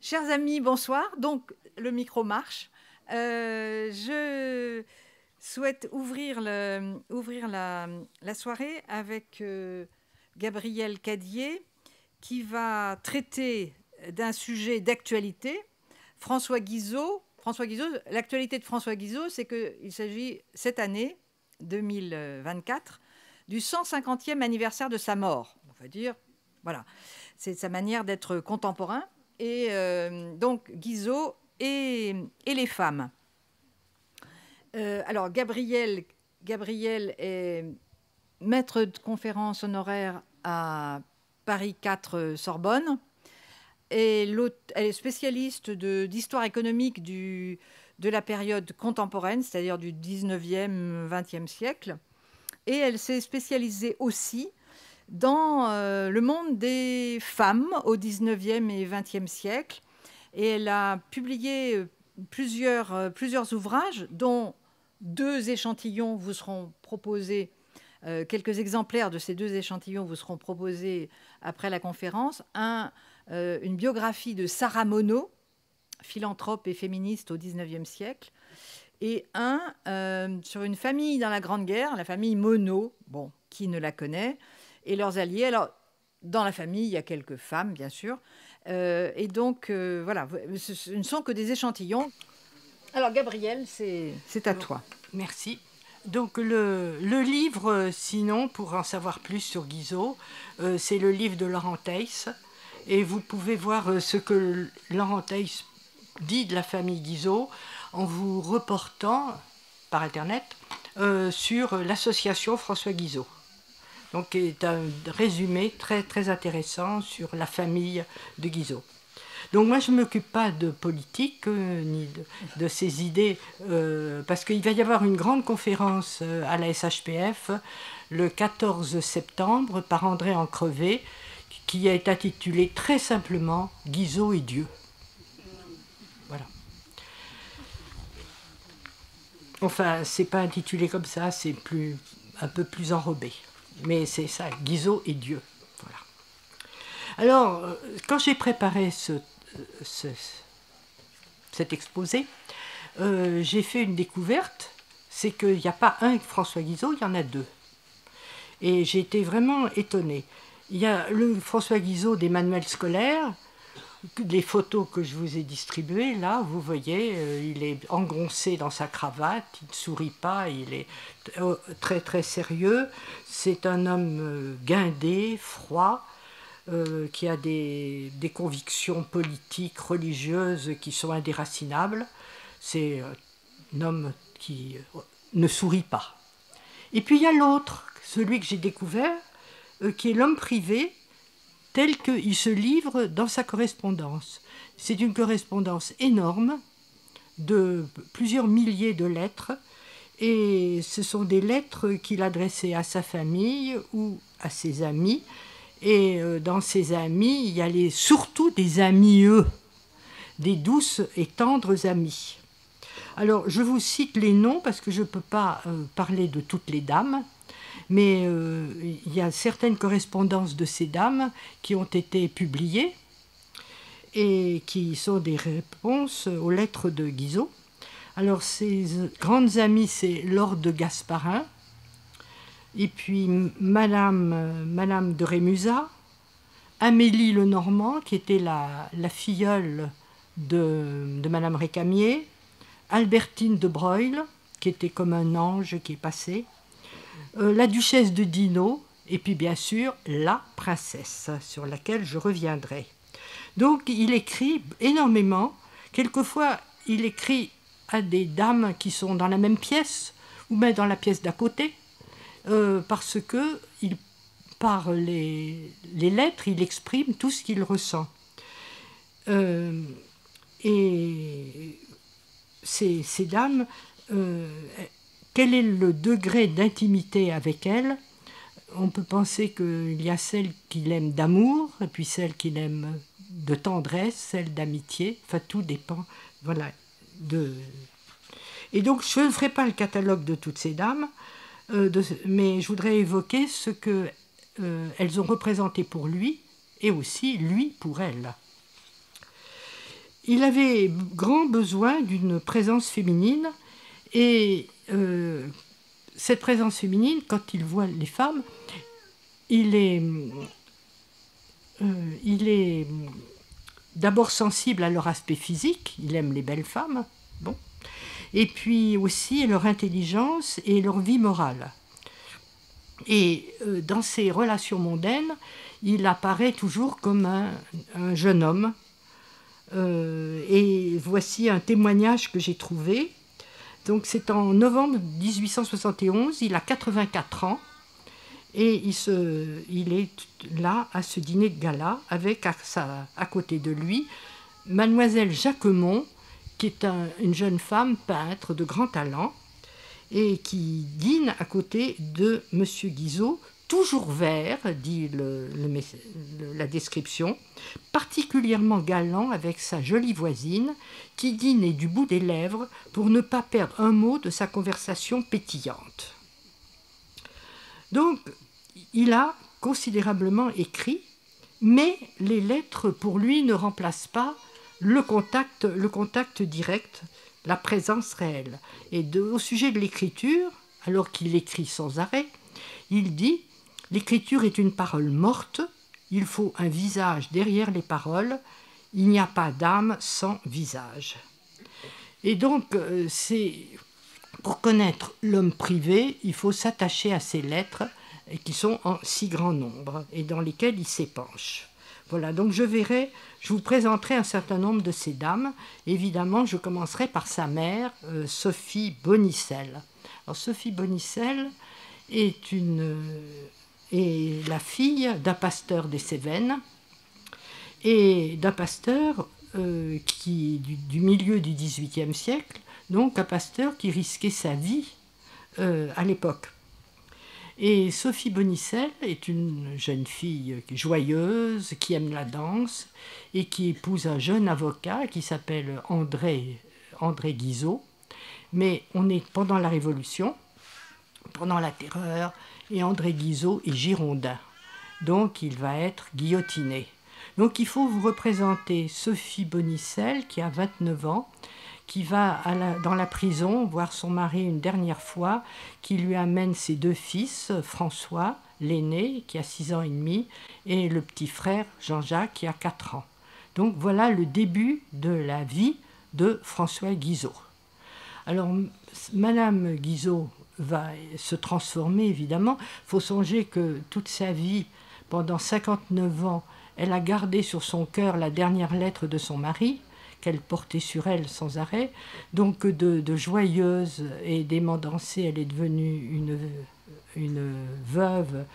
Chers amis, bonsoir. Donc, le micro marche. Je souhaite ouvrir la soirée avec Gabriel Cadier, qui va traiter d'un sujet d'actualité. François Guizot, l'actualité de François Guizot, c'est qu'il s'agit cette année, 2024, du 150e anniversaire de sa mort. On va dire, voilà, c'est sa manière d'être contemporain. Et donc Guizot et les femmes. Alors Gabriel est maître de conférence honoraire à Paris 4 Sorbonne. Et elle est spécialiste d'histoire économique de la période contemporaine, c'est-à-dire du 19e, 20e siècle. Et elle s'est spécialisée aussi dans le monde des femmes au 19e et 20e siècle. Et elle a publié plusieurs ouvrages, dont 2 échantillons vous seront proposés. Quelques exemplaires de ces 2 échantillons vous seront proposés après la conférence. Une biographie de Sarah Monod, philanthrope et féministe au 19e siècle. Et sur une famille dans la Grande Guerre, la famille Monod, bon, qui ne la connaît, et leurs alliés. Alors, dans la famille, il y a quelques femmes, bien sûr. Et donc, voilà, ce ne sont que des échantillons. Alors, Gabriel, c'est à toi. Merci. Donc, le livre, sinon, pour en savoir plus sur Guizot, c'est le livre de Laurent Theiss. Et vous pouvez voir ce que Laurent Theiss dit de la famille Guizot en vous reportant par Internet sur l'association François Guizot. Donc, c'est un résumé très, très intéressant sur la famille de Guizot. Donc, moi, je ne m'occupe pas de politique, ni de ces idées, parce qu'il va y avoir une grande conférence à la SHPF le 14 septembre par André Ancrevet, qui est intitulée très simplement « Guizot et Dieu ». Voilà. Enfin, c'est pas intitulé comme ça, c'est un peu plus enrobé. Mais c'est ça, Guizot et Dieu. Voilà. Alors, quand j'ai préparé cet exposé, j'ai fait une découverte, c'est qu'il n'y a pas un François Guizot, il y en a 2. Et j'ai été vraiment étonnée. Il y a le François Guizot des manuels scolaires, les photos que je vous ai distribuées, là, vous voyez, il est engoncé dans sa cravate, il ne sourit pas, il est très très sérieux. C'est un homme guindé, froid, qui a des convictions politiques, religieuses qui sont indéracinables. C'est un homme qui ne sourit pas. Et puis il y a l'autre, celui que j'ai découvert, qui est l'homme privé, tel qu'il se livre dans sa correspondance. C'est une correspondance énorme de plusieurs milliers de lettres, et ce sont des lettres qu'il adressait à sa famille ou à ses amis. Et dans ses amis, il y a surtout des amis des douces et tendres amis. Alors, je vous cite les noms parce que je ne peux pas parler de toutes les dames. Mais il y a certaines correspondances de ces dames qui ont été publiées et qui sont des réponses aux lettres de Guizot. Alors, ses grandes amies, c'est Laure de Gasparin, et puis Madame de Rémusat, Amélie Lenormand, qui était la filleule de Madame Récamier, Albertine de Broglie, qui était comme un ange qui est passé, la duchesse de Dinaud, et puis bien sûr la princesse, sur laquelle je reviendrai. Donc il écrit énormément. Quelquefois, il écrit à des dames qui sont dans la même pièce, ou même dans la pièce d'à côté, parce que par les lettres, il exprime tout ce qu'il ressent. Et ces dames... quel est le degré d'intimité avec elle? On peut penser qu'il y a celle qu'il aime d'amour, et puis celle qu'il aime de tendresse, celle d'amitié. Enfin, tout dépend. Voilà. Et donc, je ne ferai pas le catalogue de toutes ces dames, mais je voudrais évoquer ce qu'elles ont représenté pour lui, et aussi lui pour elle. il avait grand besoin d'une présence féminine et cette présence féminine, quand il voit les femmes, il est d'abord sensible à leur aspect physique, il aime les belles femmes, bon, et puis aussi leur intelligence et leur vie morale. Et dans ses relations mondaines, il apparaît toujours comme un jeune homme. Et voici un témoignage que j'ai trouvé. Donc c'est en novembre 1871, il a 84 ans, et il est là à ce dîner de gala avec à côté de lui Mademoiselle Jacquemont, qui est une jeune femme peintre de grand talent, et qui dîne à côté de M. Guizot, toujours vert, dit la description, particulièrement galant avec sa jolie voisine, qui dînait du bout des lèvres pour ne pas perdre un mot de sa conversation pétillante. Donc, il a considérablement écrit, mais les lettres pour lui ne remplacent pas le contact direct, la présence réelle. Et au sujet de l'écriture, alors qu'il écrit sans arrêt, il dit « L'écriture est une parole morte, il faut un visage derrière les paroles, il n'y a pas d'âme sans visage. » Et donc, pour connaître l'homme privé, il faut s'attacher à ces lettres qui sont en si grand nombre et dans lesquelles il s'épanche. Voilà, donc je vous présenterai un certain nombre de ces dames. Évidemment, je commencerai par sa mère, Sophie Bonicelle. Alors, Sophie Bonicelle est la fille d'un pasteur des Cévennes et d'un pasteur du milieu du XVIIIe siècle, donc un pasteur qui risquait sa vie à l'époque. Et Sophie Bonicelle est une jeune fille joyeuse, qui aime la danse et qui épouse un jeune avocat qui s'appelle André Guizot. Mais on est pendant la Révolution, pendant la Terreur, et André Guizot est girondin. Donc il va être guillotiné. Donc il faut vous représenter Sophie Bonicelle qui a 29 ans, qui va dans la prison voir son mari une dernière fois, qui lui amène ses 2 fils, François, l'aîné, qui a 6 ans et demi, et le petit frère, Jean-Jacques, qui a 4 ans. Donc voilà le début de la vie de François Guizot. Alors, Madame Guizot va se transformer, évidemment. Il faut songer que toute sa vie, pendant 59 ans, elle a gardé sur son cœur la dernière lettre de son mari, qu'elle portait sur elle sans arrêt. Donc de joyeuse et d'aimant danser, elle est devenue une veuve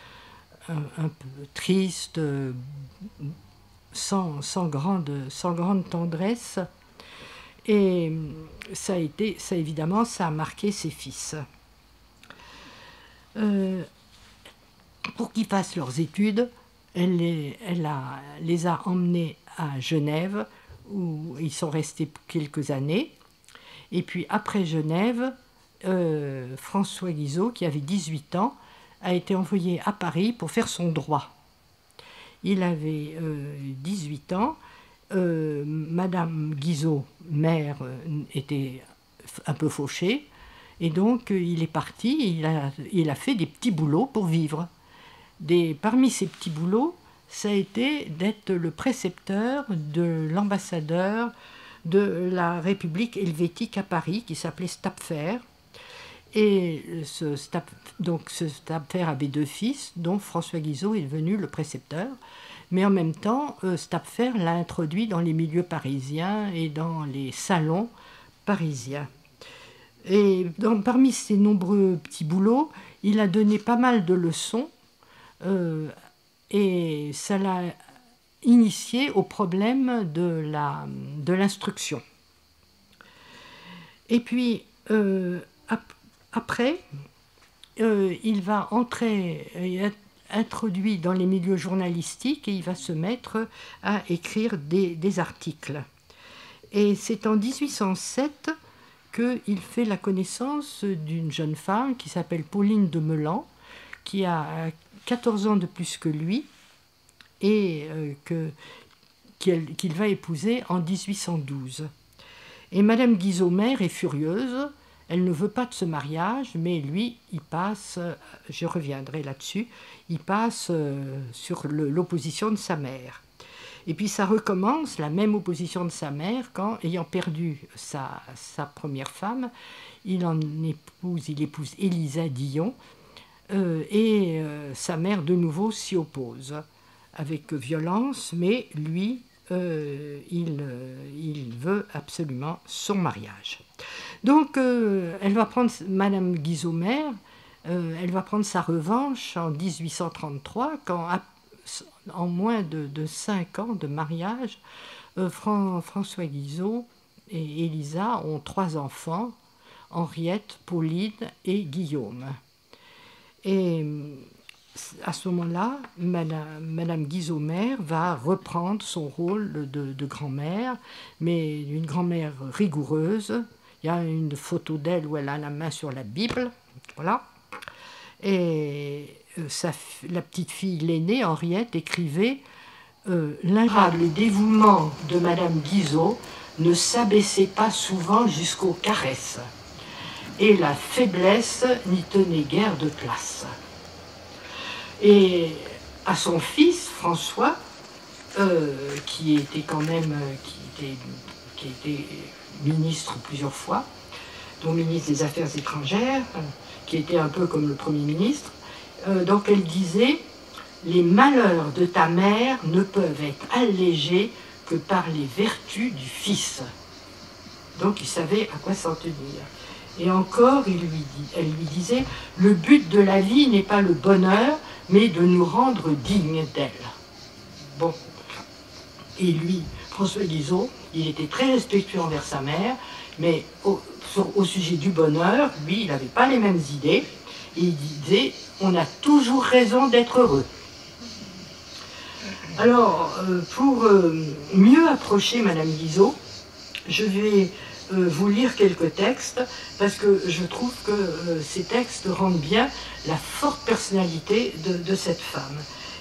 un peu triste, sans grande tendresse. Et ça a marqué ses fils. Pour qu'ils fassent leurs études, elle les a emmenés à Genève, où ils sont restés quelques années. Et puis après Genève, François Guizot, qui avait 18 ans, a été envoyé à Paris pour faire son droit. Il avait 18 ans. Madame Guizot, mère, était un peu fauchée. Et donc il est parti, il a fait des petits boulots pour vivre. Parmi ces petits boulots, ça a été d'être le précepteur de l'ambassadeur de la République helvétique à Paris, qui s'appelait Stapfer. Et ce Stapfer avait 2 fils, dont François Guizot est devenu le précepteur. Mais en même temps, Stapfer l'a introduit dans les milieux parisiens et dans les salons parisiens. Et parmi ces nombreux petits boulots, il a donné pas mal de leçons, et ça l'a initié au problème de l'instruction. Et puis, après, il va être introduit dans les milieux journalistiques et il va se mettre à écrire des articles. Et c'est en 1807 qu'il fait la connaissance d'une jeune femme qui s'appelle Pauline de Melan, qui a 14 ans de plus que lui, et qu'il va épouser en 1812. Et Madame Guizot-Mère est furieuse, elle ne veut pas de ce mariage, mais lui, il passe, je reviendrai là-dessus, il passe sur l'opposition de sa mère. Et puis ça recommence, la même opposition de sa mère, quand, ayant perdu sa première femme, il épouse Élisa Dillon, et sa mère de nouveau s'y oppose, avec violence, mais lui, il veut absolument son mariage. Donc, elle va prendre, Madame Guizot-Mère, elle va prendre sa revanche en 1833, quand, en moins de 5 ans de mariage, François Guizot et Élisa ont 3 enfants, Henriette, Pauline et Guillaume. Et à ce moment-là, Madame Guizot-Mère va reprendre son rôle de grand-mère, mais une grand-mère rigoureuse. Il y a une photo d'elle où elle a la main sur la Bible, voilà. Et la petite fille, l'aînée, Henriette, écrivait l'invrable dévouement de Madame Guizot ne s'abaissait pas souvent jusqu'aux caresses, et la faiblesse n'y tenait guère de place. Et à son fils, François, qui était quand même, qui était ministre plusieurs fois, dont ministre des Affaires étrangères, qui était un peu comme le Premier ministre, donc elle disait « Les malheurs de ta mère ne peuvent être allégés que par les vertus du fils. » Donc il savait à quoi s'en tenir. Et encore, elle lui disait « Le but de la vie n'est pas le bonheur, mais de nous rendre dignes d'elle. » Bon. Et lui, François Guizot, il était très respectueux envers sa mère, mais au sujet du bonheur, lui, il n'avait pas les mêmes idées. Et il disait « On a toujours raison d'être heureux. » Alors, pour mieux approcher Madame Guizot, je vais vous lire quelques textes, parce que je trouve que ces textes rendent bien la forte personnalité de cette femme.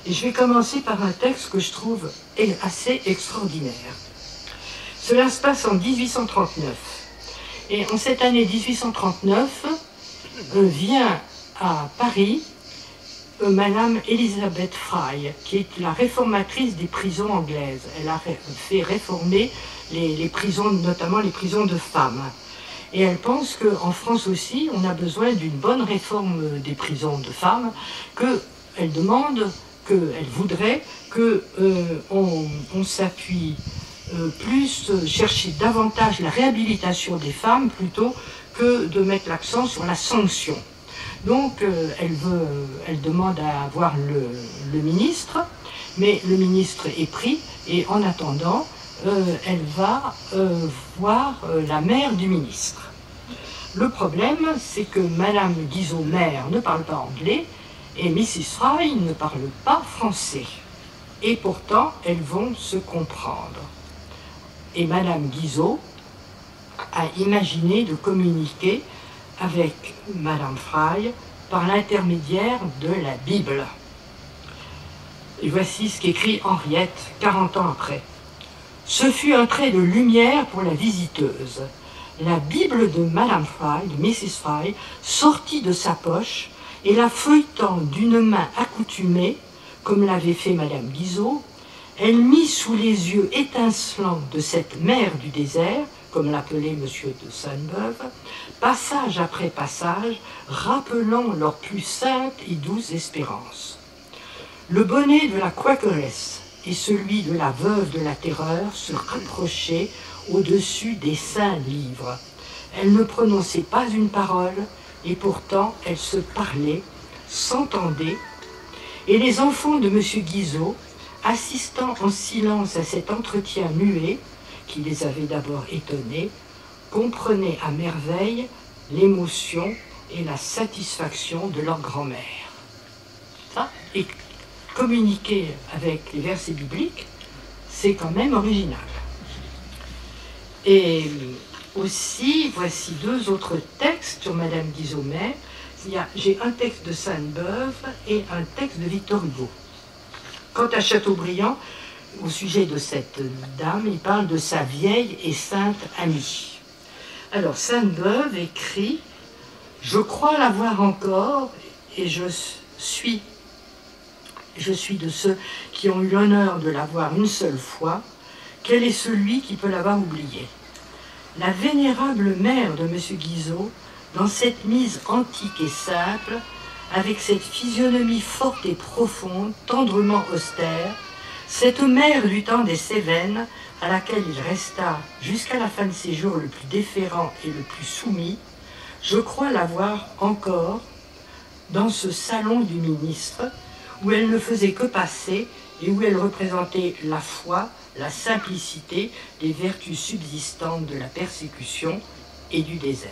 Et je vais commencer par un texte que je trouve assez extraordinaire. Cela se passe en 1839. Et en cette année 1839, vient à Paris Madame Elizabeth Fry, qui est la réformatrice des prisons anglaises. Elle a fait réformer les prisons, notamment les prisons de femmes. Et elle pense qu'en France aussi, on a besoin d'une bonne réforme des prisons de femmes, qu'elle demande, qu'elle voudrait qu'on s'appuie plus, chercher davantage la réhabilitation des femmes plutôt que de mettre l'accent sur la sanction. Donc elle demande à voir le ministre, mais le ministre est pris, et en attendant, elle va voir la mère du ministre. Le problème, c'est que Madame Guizot-Mère ne parle pas anglais, et Mrs. Fry ne parle pas français. Et pourtant, elles vont se comprendre. Et Madame Guizot a imaginé de communiquer avec Madame Fry par l'intermédiaire de la Bible. Et voici ce qu'écrit Henriette, 40 ans après. « Ce fut un trait de lumière pour la visiteuse. La Bible de Madame Fry, de Mrs. Fry, sortit de sa poche et la feuilletant d'une main accoutumée, comme l'avait fait Madame Guizot, elle mit sous les yeux étincelants de cette mère du désert, comme l'appelait M. de Sainte-Beuve, passage après passage, rappelant leur plus sainte et douce espérance. Le bonnet de la Quakeresse et celui de la veuve de la Terreur se rapprochaient au-dessus des saints livres. Elles ne prononçaient pas une parole, et pourtant elles se parlaient, s'entendaient, et les enfants de M. Guizot, assistant en silence à cet entretien muet, qui les avait d'abord étonnés, comprenaient à merveille l'émotion et la satisfaction de leur grand-mère. Ça, et communiquer avec les versets bibliques, c'est quand même original. Et aussi, voici 2 autres textes sur Madame Guizot-Mère. J'ai un texte de Sainte-Beuve et un texte de Victor Hugo. Quant à Chateaubriand, au sujet de cette dame, il parle de sa vieille et sainte amie. Alors, Sainte-Beuve écrit « Je crois l'avoir encore, et je suis de ceux qui ont eu l'honneur de la voir une seule fois. Quel est celui qui peut l'avoir oublié ?» La vénérable mère de M. Guizot, dans cette mise antique et simple, avec cette physionomie forte et profonde, tendrement austère, cette mère du temps des Cévennes, à laquelle il resta jusqu'à la fin de ses jours le plus déférent et le plus soumis, je crois la voir encore dans ce salon du ministre, où elle ne faisait que passer et où elle représentait la foi, la simplicité, les vertus subsistantes de la persécution et du désert.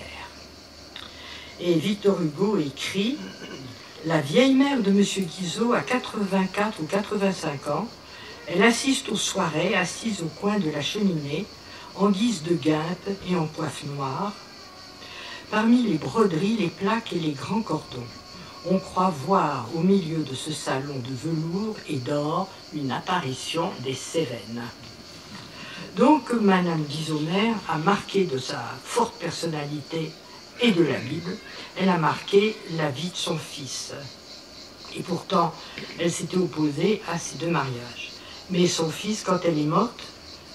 Et Victor Hugo écrit « La vieille mère de M. Guizot a 84 ou 85 ans. Elle assiste aux soirées, assise au coin de la cheminée, en guise de guimpe et en coiffe noire. Parmi les broderies, les plaques et les grands cordons, on croit voir au milieu de ce salon de velours et d'or une apparition des Cévennes. » Donc, Madame Guizot-Mère a marqué de sa forte personnalité et de la Bible, elle a marqué la vie de son fils. Et pourtant, elle s'était opposée à ces deux mariages. Mais son fils, quand elle est morte,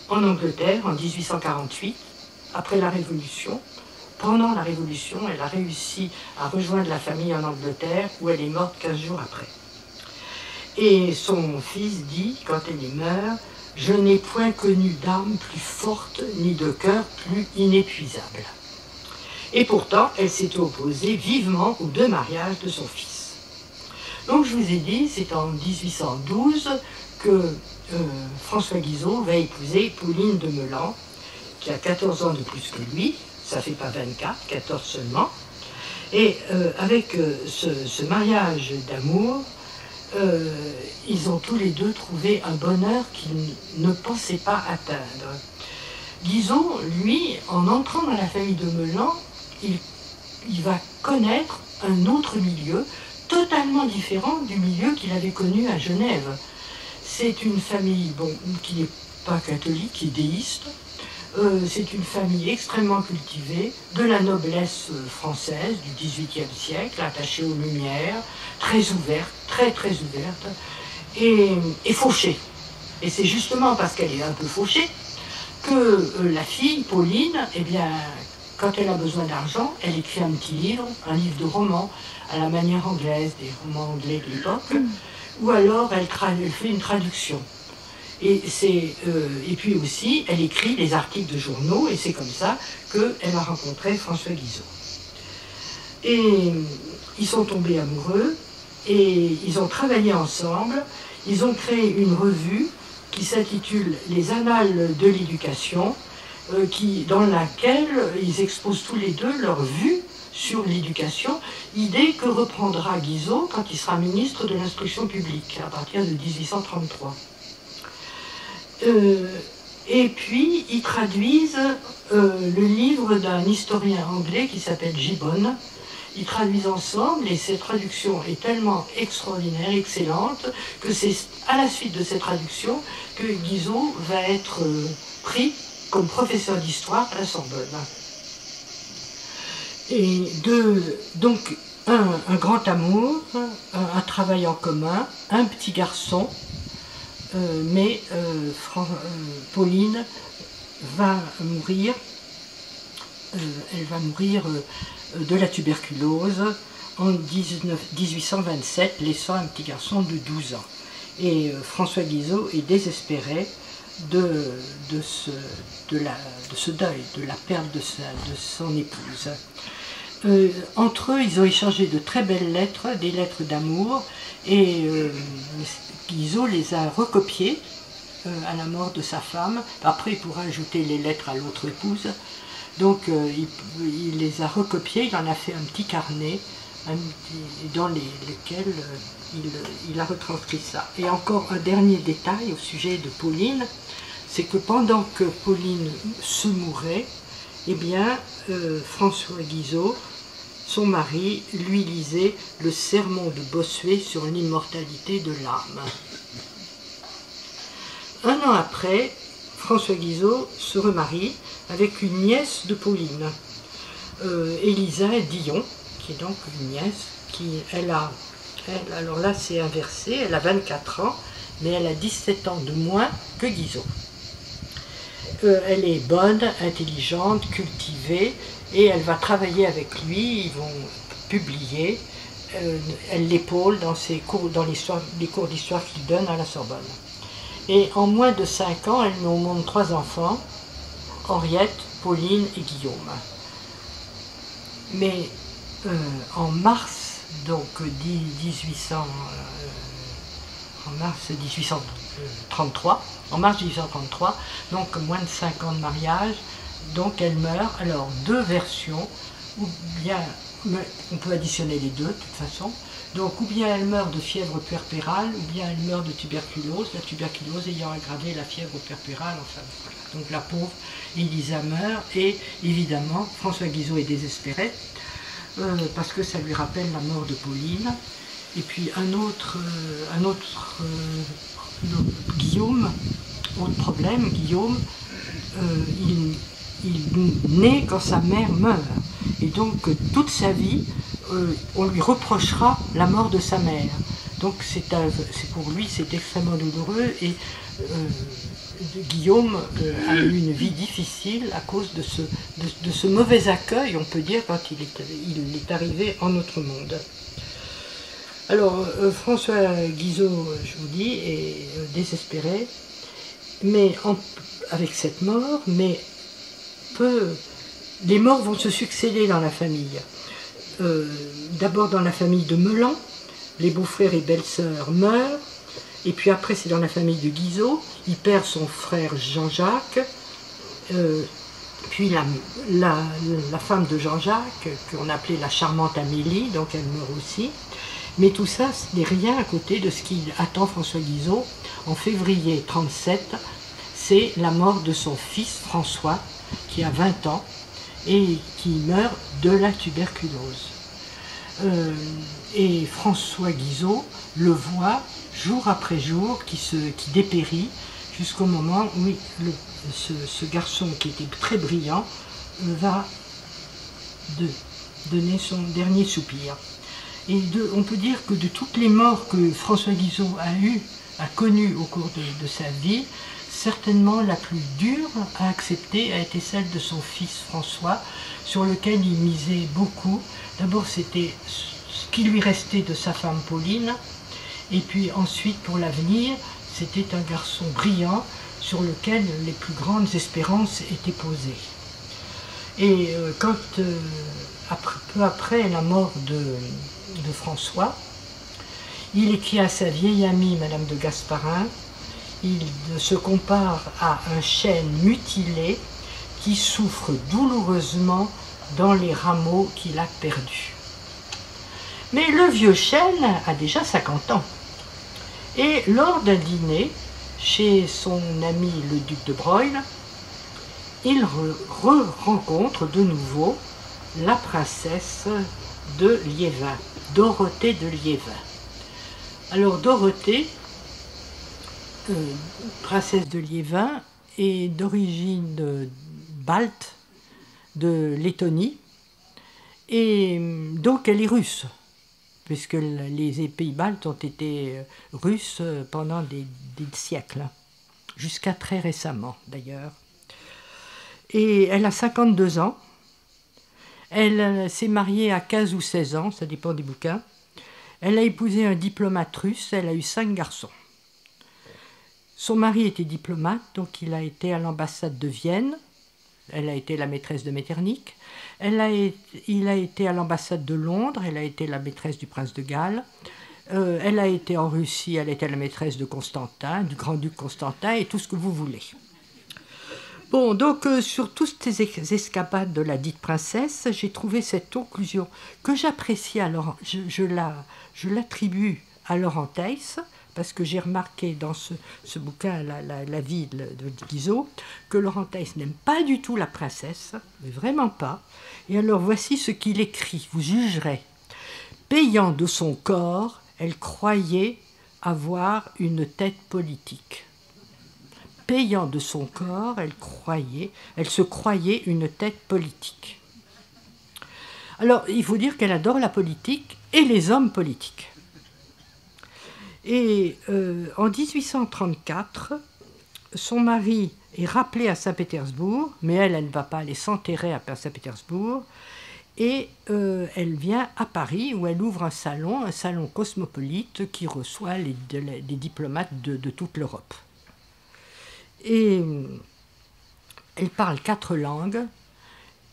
en Angleterre, en 1848, après la Révolution, pendant la Révolution, elle a réussi à rejoindre la famille en Angleterre, où elle est morte 15 jours après. Et son fils dit, quand elle est meurt, « Je n'ai point connu d'âme plus forte, ni de cœur plus inépuisable. » Et pourtant, elle s'était opposée vivement aux deux mariages de son fils. Donc, je vous ai dit, c'est en 1812 que François Guizot va épouser Pauline de Meulan, qui a 14 ans de plus que lui, ça fait pas 24, 14 seulement. Et avec ce mariage d'amour, ils ont tous les deux trouvé un bonheur qu'ils ne pensaient pas atteindre. Guizot, lui, en entrant dans la famille de Meulan, il va connaître un autre milieu, totalement différent du milieu qu'il avait connu à Genève. C'est une famille qui n'est pas catholique, qui est déiste. C'est une famille extrêmement cultivée, de la noblesse française du XVIIIe siècle, attachée aux Lumières, très ouverte, très très ouverte, et fauchée. Et c'est justement parce qu'elle est un peu fauchée que la fille, Pauline, eh bien, quand elle a besoin d'argent, elle écrit un petit livre, un livre de romans, à la manière anglaise, des romans anglais de l'époque, ou alors elle fait une traduction. Et puis aussi, elle écrit des articles de journaux, et c'est comme ça qu'elle a rencontré François Guizot. Et ils sont tombés amoureux, et ils ont travaillé ensemble. Ils ont créé une revue qui s'intitule « Les Annales de l'éducation », dans laquelle ils exposent tous les deux leur vue sur l'éducation, idée que reprendra Guizot quand il sera ministre de l'Instruction publique, à partir de 1833. Et puis, ils traduisent le livre d'un historien anglais qui s'appelle Gibbon. Ils traduisent ensemble, et cette traduction est tellement extraordinaire, excellente, que c'est à la suite de cette traduction que Guizot va être pris comme professeur d'histoire à la Sorbonne. Et donc, un grand amour, un travail en commun, un petit garçon, mais Pauline va mourir, elle va mourir de la tuberculose en 1827, laissant un petit garçon de 12 ans. Et François Guizot est désespéré de ce deuil, de la perte de son épouse. Entre eux, ils ont échangé de très belles lettres, des lettres d'amour, et Guizot les a recopiées à la mort de sa femme. Après, il pourra ajouter les lettres à l'autre épouse. Donc, il les a recopiées, il en a fait un petit carnet dans lesquels il a retranscrit ça. Et encore un dernier détail au sujet de Pauline, c'est que pendant que Pauline se mourait, eh bien, François Guizot, son mari, lui lisait le sermon de Bossuet sur l'immortalité de l'âme. un an après, François Guizot se remarie avec une nièce de Pauline, Élisa Dillon, qui est donc une nièce, alors là c'est inversé, elle a 24 ans, mais elle a 17 ans de moins que Guizot. Elle est bonne, intelligente, cultivée, et elle va travailler avec lui, ils vont publier, elle l'épaule dans les cours d'histoire qu'il donne à la Sorbonne. Et en moins de 5 ans, elle met au monde 3 enfants, Henriette, Pauline et Guillaume. Mais en mars, donc en mars 1833, donc moins de 5 ans de mariage, donc elle meurt. Alors, deux versions, ou bien, on peut additionner les deux de toute façon, donc ou bien elle meurt de fièvre puerpérale, ou bien elle meurt de tuberculose, la tuberculose ayant aggravé la fièvre puerpérale, enfin voilà. Donc la pauvre Élisa meurt, et évidemment François Guizot est désespéré, parce que ça lui rappelle la mort de Pauline. Et puis un autre Guillaume, autre problème, Guillaume, il naît quand sa mère meurt. Et donc toute sa vie, on lui reprochera la mort de sa mère. Donc pour lui c'est extrêmement douloureux, et Guillaume a eu une vie difficile à cause de ce mauvais accueil, on peut dire, quand il est arrivé en notre monde. Alors, François Guizot, je vous dis, est désespéré, mais avec cette mort, mais les morts vont se succéder dans la famille. D'abord dans la famille de Melan, les beaux-frères et belles-sœurs meurent, et puis après c'est dans la famille de Guizot, il perd son frère Jean-Jacques, puis la femme de Jean-Jacques, qu'on appelait la charmante Amélie, donc elle meurt aussi. Mais tout ça, ce n'est rien à côté de ce qui attend François Guizot en février 1937. C'est la mort de son fils François, qui a 20 ans, et qui meurt de la tuberculose. Et François Guizot le voit jour après jour, qui dépérit, jusqu'au moment où ce garçon, qui était très brillant, va donner son dernier soupir. Et on peut dire que de toutes les morts que François Guizot a connues au cours de sa vie, certainement la plus dure à accepter a été celle de son fils François, sur lequel il misait beaucoup. D'abord, c'était ce qui lui restait de sa femme Pauline, et puis ensuite, pour l'avenir, c'était un garçon brillant sur lequel les plus grandes espérances étaient posées. Et peu après la mort de François, il écrit à sa vieille amie, Madame de Gasparin, il se compare à un chêne mutilé qui souffre douloureusement dans les rameaux qu'il a perdus. Mais le vieux chêne a déjà 50 ans. Et lors d'un dîner, chez son ami le duc de Broglie, il rencontre de nouveau la princesse de Liévin, Dorothée de Liévin. Alors Dorothée, princesse de Liévin, est d'origine balte, de Lettonie, et donc elle est russe, puisque les pays baltes ont été russes pendant des siècles, jusqu'à très récemment d'ailleurs. Et elle a 52 ans, elle s'est mariée à 15 ou 16 ans, ça dépend des bouquins. Elle a épousé un diplomate russe, elle a eu 5 garçons. Son mari était diplomate, donc il a été à l'ambassade de Vienne, elle a été la maîtresse de Metternich. Il a été à l'ambassade de Londres, elle a été la maîtresse du prince de Galles. Elle a été en Russie, elle était la maîtresse de Constantin, du grand-duc Constantin, et tout ce que vous voulez. Bon, donc sur toutes ces escapades de la dite princesse, j'ai trouvé cette conclusion que j'apprécie. Alors, je l'attribue à Laurent Theiss, parce que j'ai remarqué dans ce bouquin, la vie de Guizot, que Laurent Theiss n'aime pas du tout la princesse, mais vraiment pas. Et alors voici ce qu'il écrit, vous jugerez. Payant de son corps, elle croyait avoir une tête politique. payant de son corps, elle se croyait une tête politique. Alors, il faut dire qu'elle adore la politique et les hommes politiques. Et en 1834, son mari est rappelé à Saint-Pétersbourg, mais elle ne va pas aller s'enterrer à Saint-Pétersbourg, et elle vient à Paris où elle ouvre un salon cosmopolite qui reçoit des diplomates de toute l'Europe. Et elle parle 4 langues,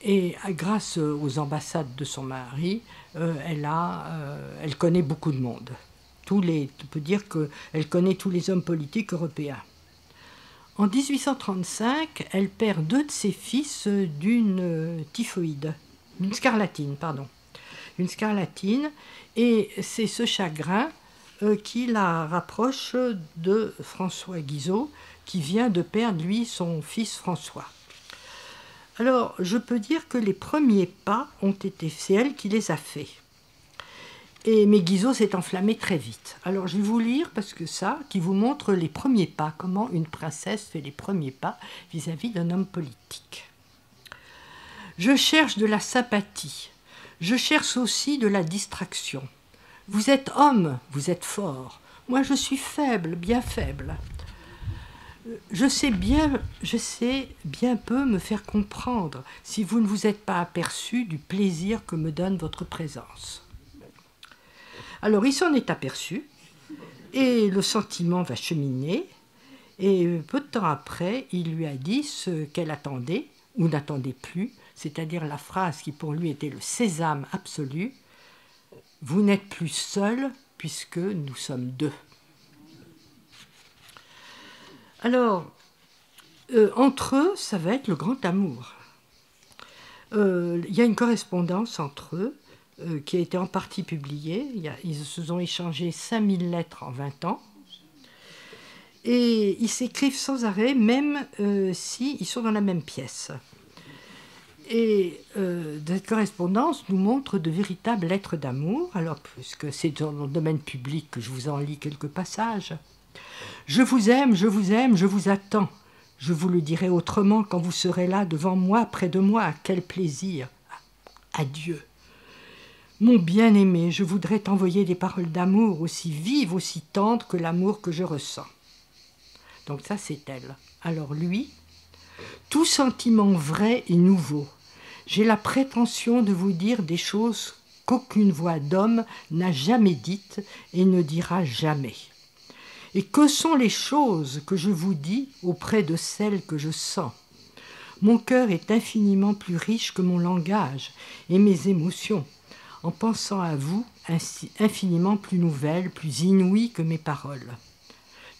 et grâce aux ambassades de son mari, elle connaît beaucoup de monde. On peut dire qu'elle connaît tous les hommes politiques européens. En 1835, elle perd 2 de ses fils d'une scarlatine, et c'est ce chagrin qui la rapproche de François Guizot, qui vient de perdre, lui, son fils François. Alors, je peux dire que les premiers pas c'est elle qui les a faits. Mais Guizot s'est enflammé très vite. Alors, je vais vous lire, parce que qui vous montre les premiers pas, comment une princesse fait les premiers pas vis-à-vis d'un homme politique. Je cherche de la sympathie. Je cherche aussi de la distraction. Vous êtes homme, vous êtes fort. Moi, je suis faible, bien faible. Je sais bien peu me faire comprendre si vous ne vous êtes pas aperçu du plaisir que me donne votre présence. Alors, il s'en est aperçu, et le sentiment va cheminer, et peu de temps après, il lui a dit ce qu'elle attendait, ou n'attendait plus, c'est-à-dire la phrase qui pour lui était le sésame absolu, « Vous n'êtes plus seul, puisque nous sommes 2 ». Alors, entre eux, ça va être le grand amour. Il y a une correspondance entre eux qui a été en partie publiée. Ils se sont échangés 5000 lettres en 20 ans. Et ils s'écrivent sans arrêt, même s'ils sont dans la même pièce. Et cette correspondance nous montre de véritables lettres d'amour. Alors, puisque c'est dans le domaine public que je vous en lis quelques passages. Je vous aime, je vous aime, je vous attends. Je vous le dirai autrement quand vous serez là devant moi, près de moi. Quel plaisir. Adieu. Mon bien-aimé, je voudrais t'envoyer des paroles d'amour aussi vives, aussi tendres que l'amour que je ressens. Donc ça, c'est elle. Alors lui, tout sentiment vrai et nouveau. J'ai la prétention de vous dire des choses qu'aucune voix d'homme n'a jamais dites et ne dira jamais. Et que sont les choses que je vous dis auprès de celles que je sens? Mon cœur est infiniment plus riche que mon langage et mes émotions, en pensant à vous, infiniment plus nouvelles, plus inouïes que mes paroles.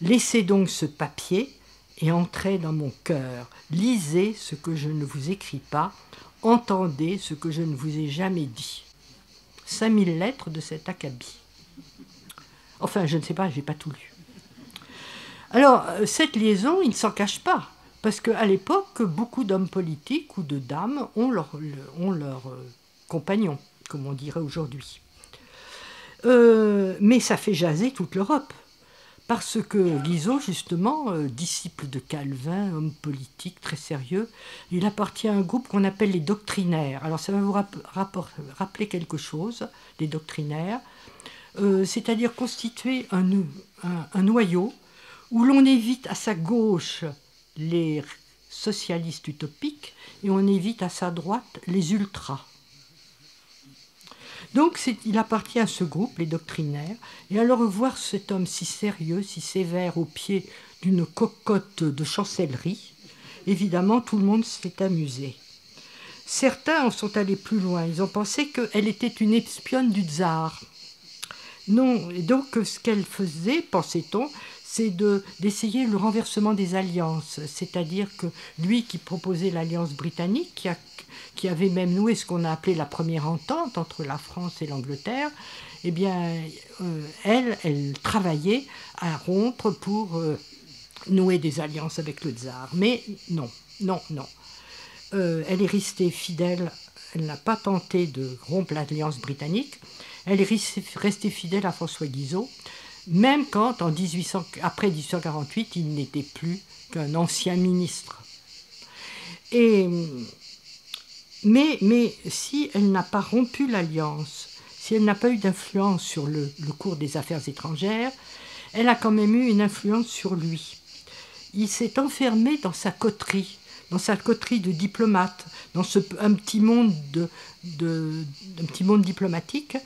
Laissez donc ce papier et entrez dans mon cœur. Lisez ce que je ne vous écris pas, entendez ce que je ne vous ai jamais dit. 5000 lettres de cet acabit. Enfin, je ne sais pas, je n'ai pas tout lu. Alors, cette liaison, il ne s'en cache pas, parce qu'à l'époque, beaucoup d'hommes politiques ou de dames ont leur compagnon, comme on dirait aujourd'hui. Mais ça fait jaser toute l'Europe, parce que Guizot, justement, disciple de Calvin, homme politique très sérieux, il appartient à un groupe qu'on appelle les doctrinaires. Alors, ça va vous rappeler quelque chose, les doctrinaires, c'est-à-dire constituer un noyau où l'on évite à sa gauche les socialistes utopiques et on évite à sa droite les ultras. Donc il appartient à ce groupe, les doctrinaires, et alors voir cet homme si sérieux, si sévère au pied d'une cocotte de chancellerie, évidemment tout le monde s'est amusé. Certains en sont allés plus loin, ils ont pensé qu'elle était une espionne du tsar. Non, et donc ce qu'elle faisait, pensait-on, c'est d'essayer le renversement des alliances, c'est-à-dire que lui qui proposait l'alliance britannique, qui avait même noué ce qu'on a appelé la première entente entre la France et l'Angleterre, eh bien, elle travaillait à rompre pour nouer des alliances avec le tsar. Mais non. Elle est restée fidèle, elle n'a pas tenté de rompre l'alliance britannique, elle est restée fidèle à François Guizot, même quand, après 1848, il n'était plus qu'un ancien ministre. Mais si elle n'a pas rompu l'alliance, si elle n'a pas eu d'influence sur le cours des affaires étrangères, elle a quand même eu une influence sur lui. Il s'est enfermé dans sa coterie de diplomate, dans un petit monde diplomatique,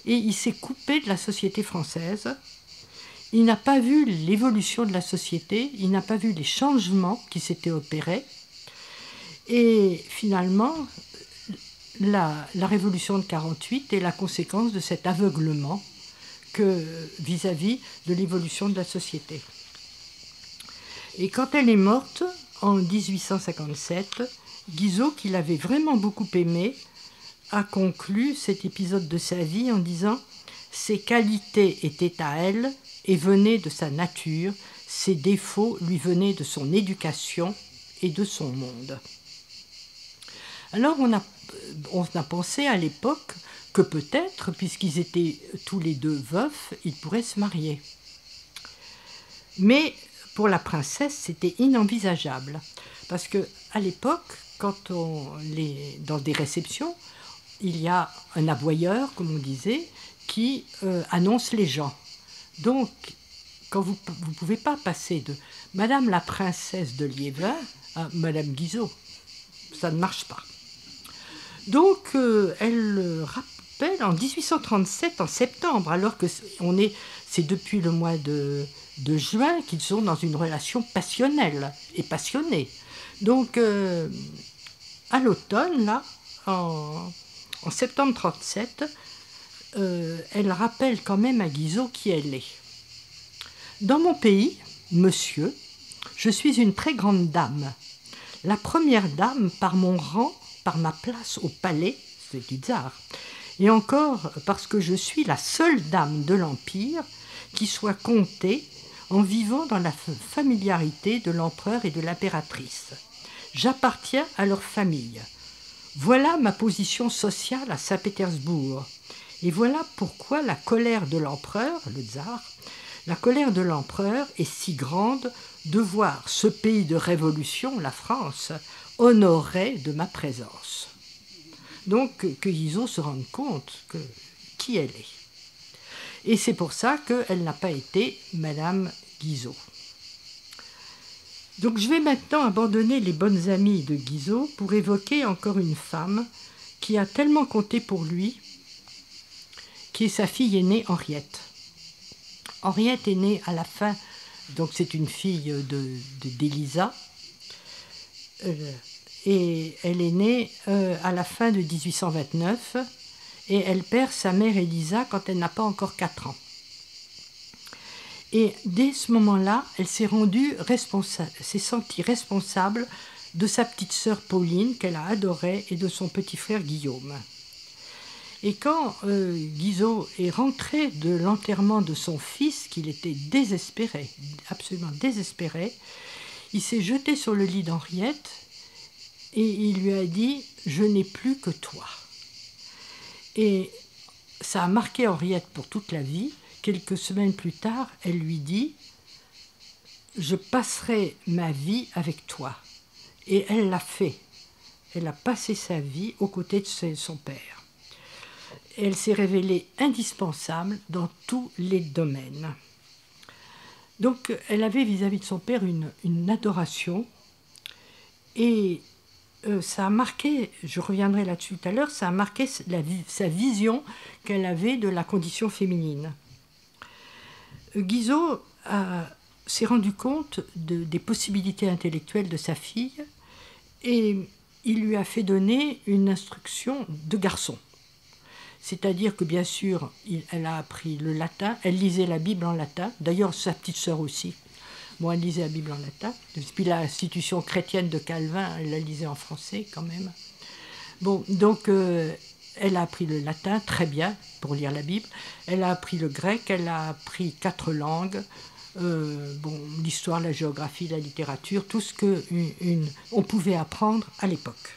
et il s'est coupé de la société française. Il n'a pas vu l'évolution de la société, il n'a pas vu les changements qui s'étaient opérés, et finalement, la révolution de 1948 est la conséquence de cet aveuglement vis-à-vis de l'évolution de la société. Et quand elle est morte, en 1857, Guizot, qui l'avait vraiment beaucoup aimée, a conclu cet épisode de sa vie en disant « Ses qualités étaient à elle et venaient de sa nature, ses défauts lui venaient de son éducation et de son monde. » Alors on a pensé à l'époque que peut-être, puisqu'ils étaient tous les deux veufs, ils pourraient se marier. Mais pour la princesse, c'était inenvisageable. Parce qu'à l'époque, dans des réceptions, il y a un aboyeur, comme on disait, qui annonce les gens. Donc, quand vous ne pouvez pas passer de Madame la princesse de Liévin à Madame Guizot, ça ne marche pas. Donc, elle rappelle en 1837, en septembre, alors que c'est depuis le mois de juin qu'ils sont dans une relation passionnelle et passionnée. Donc, à l'automne, là, en septembre 1937, elle rappelle quand même à Guizot qui elle est. Dans mon pays, monsieur, je suis une très grande dame. La première dame par mon rang, par ma place au palais, c'est du tsar, et encore parce que je suis la seule dame de l'Empire qui soit comptée en vivant dans la familiarité de l'empereur et de l'impératrice. J'appartiens à leur famille. Voilà ma position sociale à Saint-Pétersbourg. Et voilà pourquoi la colère de l'empereur, le tsar, la colère de l'empereur est si grande de voir ce pays de révolution, la France, honoré de ma présence. Donc que Guizot se rende compte qui elle est. Et c'est pour ça qu'elle n'a pas été Madame Guizot. Donc je vais maintenant abandonner les bonnes amies de Guizot pour évoquer encore une femme qui a tellement compté pour lui, qui est sa fille aînée Henriette. Henriette est née à la fin, donc c'est une fille d'Élisa, et elle est née à la fin de 1829, et elle perd sa mère Élisa quand elle n'a pas encore 4 ans. Et dès ce moment-là, elle s'est sentie responsable de sa petite sœur Pauline, qu'elle a adorée, et de son petit frère Guillaume. Et quand Guizot est rentré de l'enterrement de son fils, qu'il était désespéré, absolument désespéré, il s'est jeté sur le lit d'Henriette et il lui a dit « Je n'ai plus que toi ». Et ça a marqué Henriette pour toute la vie. Quelques semaines plus tard, elle lui dit « Je passerai ma vie avec toi ». Et elle l'a fait. Elle a passé sa vie aux côtés de son père. Elle s'est révélée indispensable dans tous les domaines. Donc, elle avait vis-à-vis de son père une adoration. Et ça a marqué, je reviendrai là-dessus tout à l'heure, ça a marqué sa vision qu'elle avait de la condition féminine. Guizot s'est rendu compte des possibilités intellectuelles de sa fille et il lui a fait donner une instruction de garçon. C'est-à-dire que, bien sûr, elle a appris le latin, elle lisait la Bible en latin, d'ailleurs sa petite sœur aussi. Bon, elle lisait la Bible en latin, puis l'institution chrétienne de Calvin, elle la lisait en français quand même. Bon, donc elle a appris le latin très bien pour lire la Bible, elle a appris le grec, elle a appris 4 langues, l'histoire, la géographie, la littérature, tout ce qu'on pouvait apprendre à l'époque.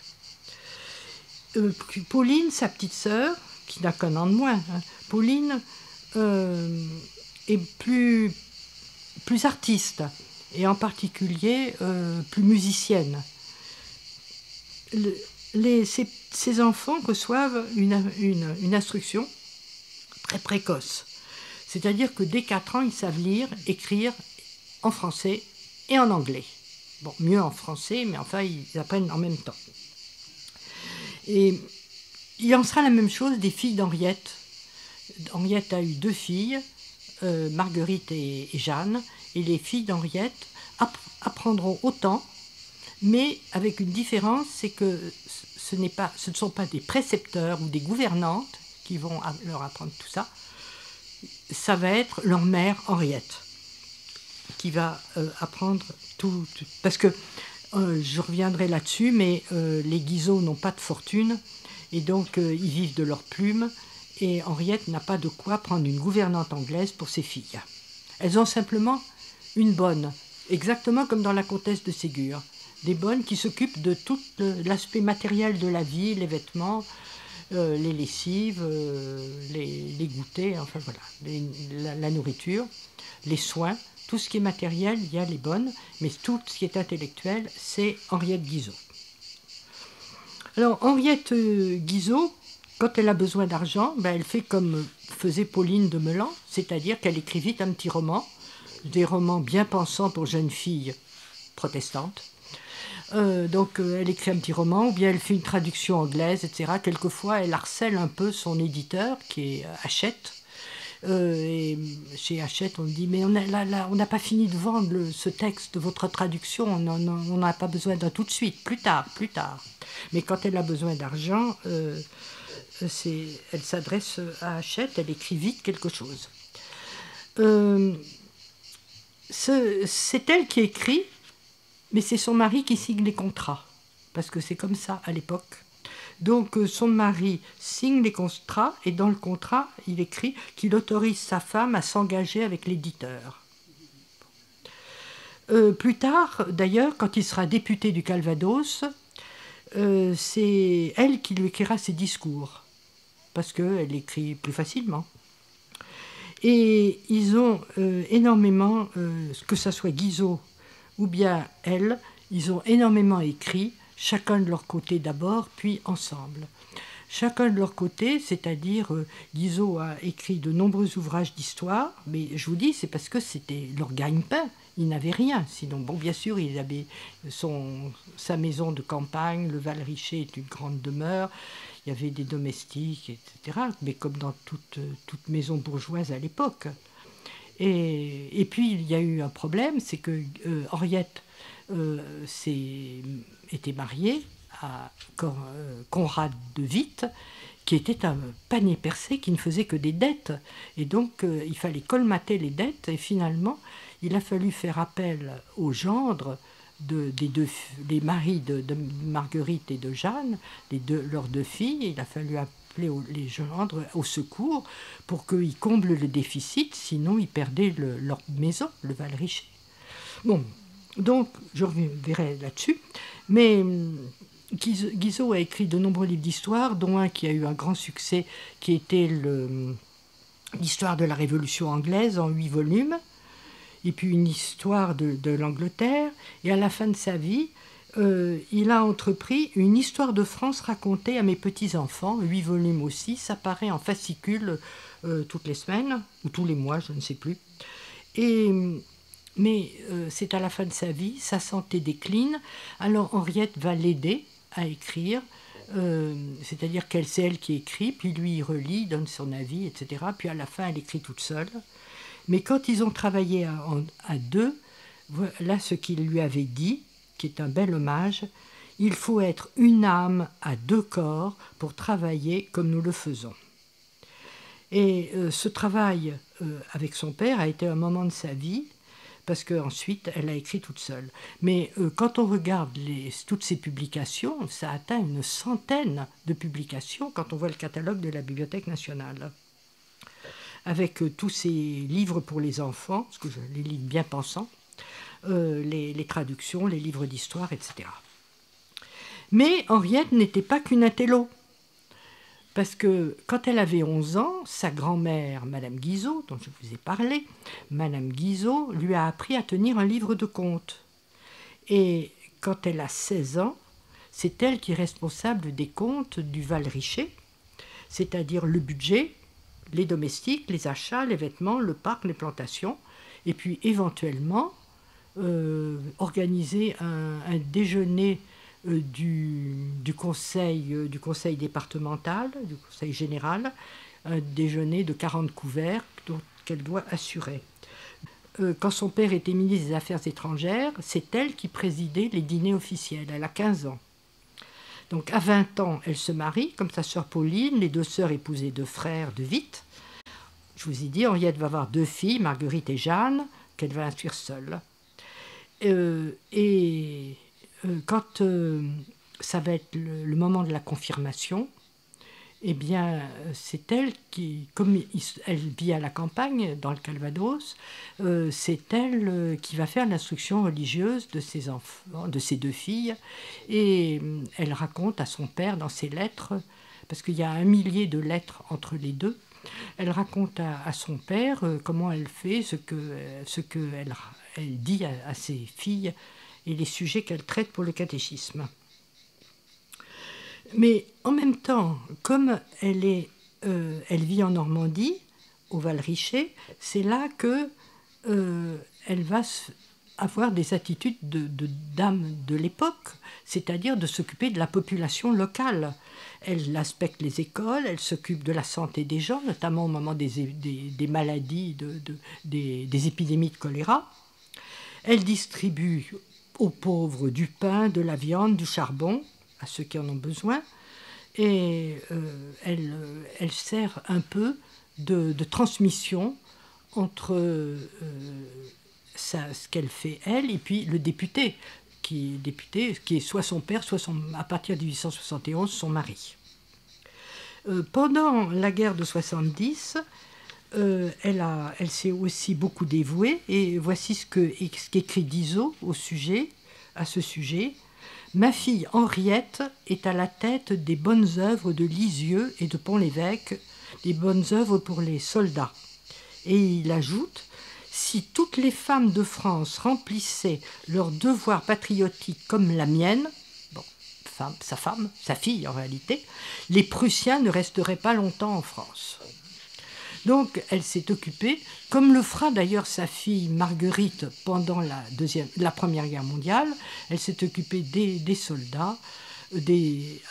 Pauline, sa petite sœur, qui n'a qu'un an de moins, hein, Pauline est plus artiste. et en particulier plus musicienne. Ces enfants reçoivent une instruction très précoce. C'est-à-dire que dès 4 ans, ils savent lire, écrire en français et en anglais. Bon, mieux en français, mais enfin, ils apprennent en même temps. Et il en sera la même chose des filles d'Henriette. Henriette a eu 2 filles, Marguerite et Jeanne, et les filles d'Henriette apprendront autant, mais avec une différence, c'est que ce ne sont pas des précepteurs ou des gouvernantes qui vont leur apprendre tout ça. Ça va être leur mère Henriette qui va apprendre tout. Parce que je reviendrai là-dessus, mais les Guizot n'ont pas de fortune et donc ils vivent de leurs plumes. Et Henriette n'a pas de quoi prendre une gouvernante anglaise pour ses filles. Elles ont simplement une bonne, exactement comme dans la comtesse de Ségur. Des bonnes qui s'occupent de tout l'aspect matériel de la vie, les vêtements, les lessives, les goûters, enfin voilà, la nourriture, les soins, tout ce qui est matériel, il y a les bonnes, mais tout ce qui est intellectuel, c'est Henriette Guizot. Alors Henriette Guizot, quand elle a besoin d'argent, elle fait comme faisait Pauline de Meulan, c'est-à-dire qu'elle écrit vite un petit roman, des romans bien pensants pour jeunes filles protestantes. Donc elle écrit un petit roman, ou bien elle fait une traduction anglaise, etc. Quelquefois, elle harcèle un peu son éditeur, qui est Hachette. Et chez Hachette, on dit, mais on n'a pas fini de vendre ce texte, votre traduction, on n'a pas besoin d'un tout de suite, plus tard. Mais quand elle a besoin d'argent, elle s'adresse à Hachette, elle écrit vite quelque chose. C'est elle qui écrit, mais c'est son mari qui signe les contrats, parce que c'est comme ça à l'époque. Donc son mari signe les contrats, et dans le contrat, il écrit qu'il autorise sa femme à s'engager avec l'éditeur. Plus tard, d'ailleurs, quand il sera député du Calvados, c'est elle qui lui écrira ses discours, parce qu'elle écrit plus facilement. Et ils ont énormément, que ce soit Guizot ou bien elle, ils ont énormément écrit, chacun de leur côté d'abord, puis ensemble. Chacun de leur côté, c'est-à-dire Guizot a écrit de nombreux ouvrages d'histoire, mais je vous dis, c'est parce que c'était leur gagne-pain. Ils n'avaient rien, sinon, bon, bien sûr, il avait sa maison de campagne, le Val-Richer est une grande demeure, il y avait des domestiques, etc., mais comme dans toute maison bourgeoise à l'époque. Et puis, il y a eu un problème, c'est que Henriette était mariée à Conrad de Witt, qui était un panier percé qui ne faisait que des dettes. Et donc, il fallait colmater les dettes, et finalement, il a fallu faire appel aux gendres des maris de Marguerite et de Jeanne, leurs 2 filles. Il a fallu appeler les gendres au secours pour qu'ils comblent le déficit, sinon ils perdaient leur maison, le Val-Richer. Bon, donc je reviendrai là-dessus, mais Guizot a écrit de nombreux livres d'histoire, dont un qui a eu un grand succès, qui était l'histoire de la Révolution anglaise en 8 volumes, et puis une histoire de l'Angleterre, et à la fin de sa vie, il a entrepris une histoire de France racontée à mes petits-enfants, 8 volumes aussi, ça paraît en fascicule toutes les semaines, ou tous les mois, je ne sais plus. Mais c'est à la fin de sa vie, sa santé décline, alors Henriette va l'aider à écrire, c'est-à-dire c'est elle qui écrit, puis lui il relit, donne son avis, etc. Puis à la fin, elle écrit toute seule. Mais quand ils ont travaillé à 2, voilà ce qu'il lui avait dit, qui est un bel hommage: il faut être une âme à 2 corps pour travailler comme nous le faisons. Et ce travail avec son père a été un moment de sa vie, parce qu'ensuite elle a écrit toute seule. Mais quand on regarde toutes ces publications, ça atteint une centaine de publications quand on voit le catalogue de la Bibliothèque nationale, avec tous ces livres pour les enfants, parce que les livres bien pensants, les traductions, les livres d'histoire, etc. Mais Henriette n'était pas qu'une intello. Parce que quand elle avait 11 ans, sa grand-mère, Madame Guizot, dont je vous ai parlé, Madame Guizot lui a appris à tenir un livre de comptes. Et quand elle a 16 ans, c'est elle qui est responsable des comptes du Val-Richer, c'est-à-dire le budget, les domestiques, les achats, les vêtements, le parc, les plantations, et puis éventuellement organiser un déjeuner du conseil départemental, du conseil général, un déjeuner de 40 couverts qu'elle doit assurer. Quand son père était ministre des Affaires étrangères, c'est elle qui présidait les dîners officiels. Elle a 15 ans. Donc à 20 ans, elle se marie, comme sa sœur Pauline, les 2 sœurs épousaient 2 frères de Witt. Je vous ai dit, Henriette va avoir 2 filles, Marguerite et Jeanne, qu'elle va instruire seule. Quand ça va être le moment de la confirmation, eh bien, c'est elle qui, comme elle vit à la campagne, dans le Calvados, c'est elle qui va faire l'instruction religieuse de ses enfants, de ses 2 filles, et elle raconte à son père dans ses lettres, parce qu'il y a 1 millier de lettres entre les deux, elle raconte à son père comment elle fait, ce qu'elle dit à ses filles et les sujets qu'elle traite pour le catéchisme. Mais en même temps, comme elle vit en Normandie, au Val-Richer, c'est là qu'elle va avoir des attitudes de dame de l'époque, c'est-à-dire de s'occuper de la population locale. Elle inspecte les écoles, elle s'occupe de la santé des gens, notamment au moment des maladies, des épidémies de choléra. Elle distribue aux pauvres du pain, de la viande, du charbon, à ceux qui en ont besoin, et elle sert un peu de transmission entre ce qu'elle fait elle et puis le député qui est soit son père, soit à partir de 1871 son mari. Pendant la guerre de 70, elle s'est aussi beaucoup dévouée, et voici ce qu'écrit Guizot à ce sujet. Ma fille Henriette est à la tête des bonnes œuvres de Lisieux et de Pont-l'Évêque, des bonnes œuvres pour les soldats. Et il ajoute, si toutes les femmes de France remplissaient leur devoir patriotique comme la mienne, sa fille en réalité, les Prussiens ne resteraient pas longtemps en France. Donc elle s'est occupée, comme le fera d'ailleurs sa fille Marguerite pendant la Première Guerre mondiale, elle s'est occupée des soldats et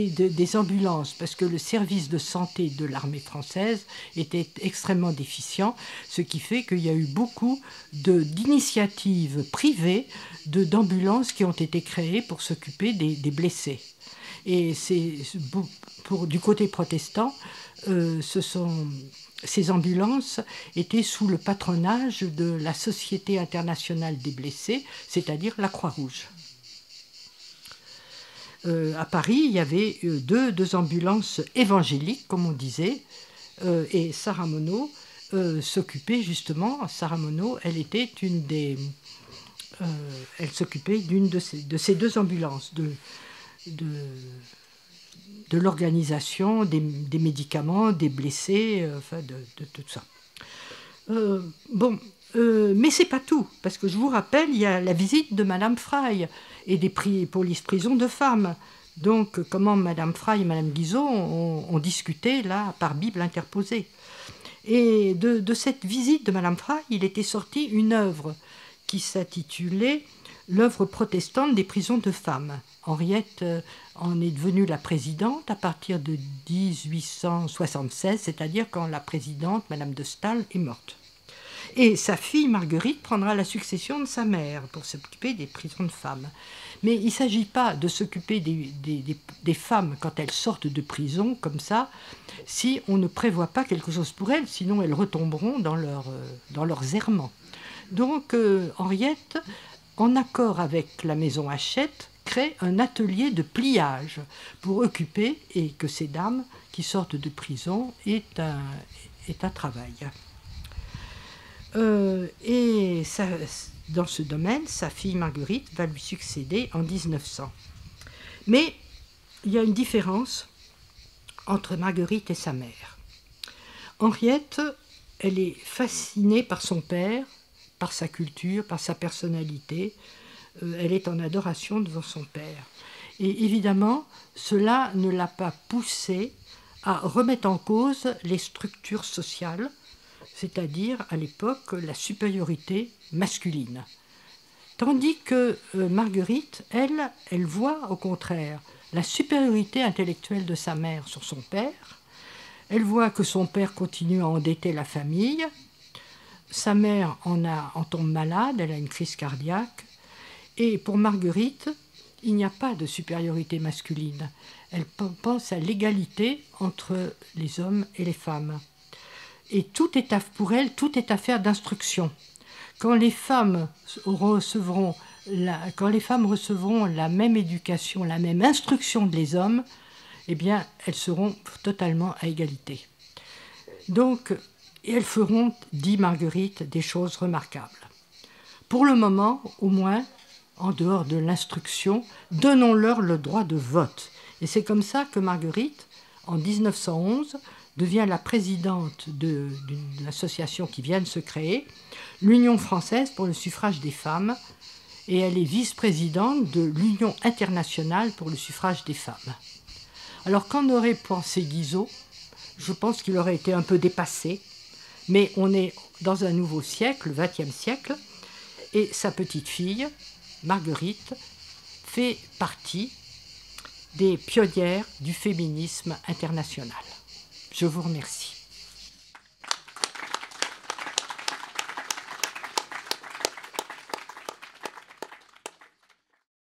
des ambulances, parce que le service de santé de l'armée française était extrêmement déficient, ce qui fait qu'il y a eu beaucoup d'initiatives privées d'ambulances qui ont été créées pour s'occuper des blessés. Et du côté protestant, ces ambulances étaient sous le patronage de la Société internationale des blessés, c'est-à-dire la Croix-Rouge. À Paris, il y avait deux ambulances évangéliques, comme on disait, et Sarah Monod s'occupait justement. Sarah Monod, elle était elle s'occupait d'une de ces 2 ambulances, de l'organisation des médicaments, des blessés, de tout ça. Mais c'est pas tout, parce que je vous rappelle, il y a la visite de Madame Frey et des police-prisons de femmes. Donc, comment Madame Frey et Madame Guizot ont discuté, là, par Bible interposée. Et de cette visite de Madame Frey, il était sorti une œuvre qui s'intitulait « L'œuvre protestante des prisons de femmes ». Henriette en est devenue la présidente à partir de 1876, c'est-à-dire quand la présidente, Madame de Staël, est morte. Et sa fille Marguerite prendra la succession de sa mère pour s'occuper des prisons de femmes. Mais il ne s'agit pas de s'occuper des femmes quand elles sortent de prison comme ça, si on ne prévoit pas quelque chose pour elles, sinon elles retomberont dans leurs errements. Donc Henriette, en accord avec la maison Hachette, crée un atelier de pliage pour occuper et que ces dames qui sortent de prison aient un travail. Et dans ce domaine, sa fille Marguerite va lui succéder en 1900. Mais il y a une différence entre Marguerite et sa mère. Henriette, elle est fascinée par son père, par sa culture, par sa personnalité. Elle est en adoration devant son père. Et évidemment, cela ne l'a pas poussée à remettre en cause les structures sociales, c'est-à-dire à l'époque la supériorité masculine. Tandis que Marguerite, elle voit au contraire la supériorité intellectuelle de sa mère sur son père. Elle voit que son père continue à endetter la famille. Sa mère en tombe malade, elle a une crise cardiaque. Et pour Marguerite, il n'y a pas de supériorité masculine. Elle pense à l'égalité entre les hommes et les femmes. Et pour elle, tout est affaire d'instruction. Quand les femmes recevront la même éducation, la même instruction que les hommes, eh bien, elles seront totalement à égalité. Donc, elles feront, dit Marguerite, des choses remarquables. Pour le moment, au moins, en dehors de l'instruction, donnons-leur le droit de vote. Et c'est comme ça que Marguerite, en 1911, devient la présidente d'une association qui vient de se créer, l'Union française pour le suffrage des femmes, et elle est vice-présidente de l'Union internationale pour le suffrage des femmes. Alors qu'en aurait pensé Guizot? Je pense qu'il aurait été un peu dépassé, mais on est dans un nouveau siècle, le XXe siècle, et sa petite fille, Marguerite, fait partie des pionnières du féminisme international. Je vous remercie.